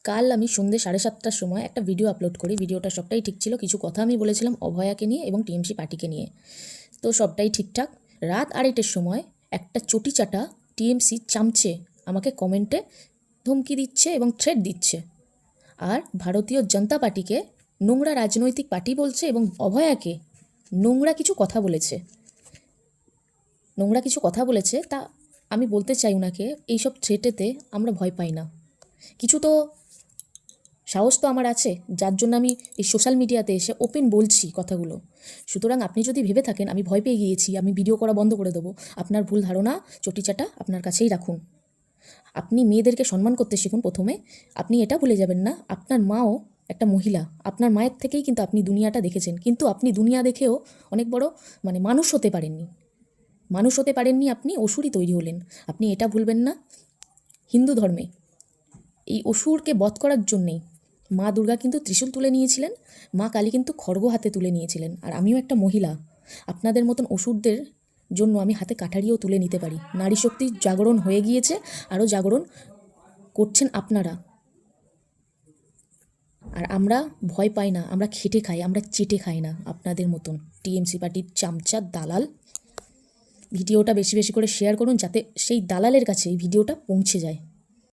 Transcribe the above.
কাল আমি সন্ধ্যে 7:30টার সময় একটা ভিডিও আপলোড করি। ভিডিওটা সবটাই ঠিক ছিল। কিছু কথা আমি বলেছিলাম অভয়াকে নিয়ে এবং টিএমসি পার্টিকে নিয়ে। তো সবটাই ঠিকঠাক। রাত 2:30টার সময় একটা চটিচাটা টিএমসি চামচে আমাকে কমেন্টে ধমকি দিচ্ছে এবং থ্রেট দিচ্ছে। আর ভারতীয় জনতা পার্টিকে নোংরা রাজনৈতিক পার্টি বলছে এবং অভয়াকে নোংরা কিছু কথা বলেছে। তা আমি বলতে চাই ওনাকে, এইসব থ্রেটেতে আমরা ভয় পাই না। কিছু তো সাহস তো আমার আছে, যার জন্য আমি এই সোশ্যাল মিডিয়াতে এসে ওপেন বলছি কথাগুলো। সুতরাং আপনি যদি ভেবে থাকেন আমি ভয় পেয়ে গিয়েছি, আমি ভিডিও করা বন্ধ করে দেবো, আপনার ভুল ধারণা। চটিচাটা আপনার কাছেই রাখুন। আপনি মেয়েদেরকে সম্মান করতে শিখুন প্রথমে। আপনি এটা ভুলে যাবেন না, আপনার মাও একটা মহিলা। আপনার মায়ের থেকেই কিন্তু আপনি দুনিয়াটা দেখেছেন, কিন্তু আপনি দুনিয়া দেখেও অনেক বড় মানুষ হতে পারেননি। আপনি অসুরই তৈরি হলেন। আপনি এটা ভুলবেন না। হিন্দু ধর্মে এই অসুরকে বধ করার জন্যেই মা দুর্গা কিন্তু ত্রিশূল তুলে নিয়েছিলেন, মা কালী কিন্তু খড়গ হাতে তুলে নিয়েছিলেন। আর আমিও একটা মহিলা, আপনাদের মতন অসুরদের জন্য আমি হাতে কাঠারিও তুলে নিতে পারি। নারী শক্তির জাগরণ হয়ে গিয়েছে, আরও জাগরণ করছেন আপনারা। আর আমরা ভয় পাই না, আমরা খেটে খাই, আমরা চেটে খাই না আপনাদের মতন টিএমসি পার্টির চামচা দালাল। ভিডিওটা বেশি বেশি করে শেয়ার করুন, যাতে সেই দালালের কাছে এই ভিডিওটা পৌঁছে যায়।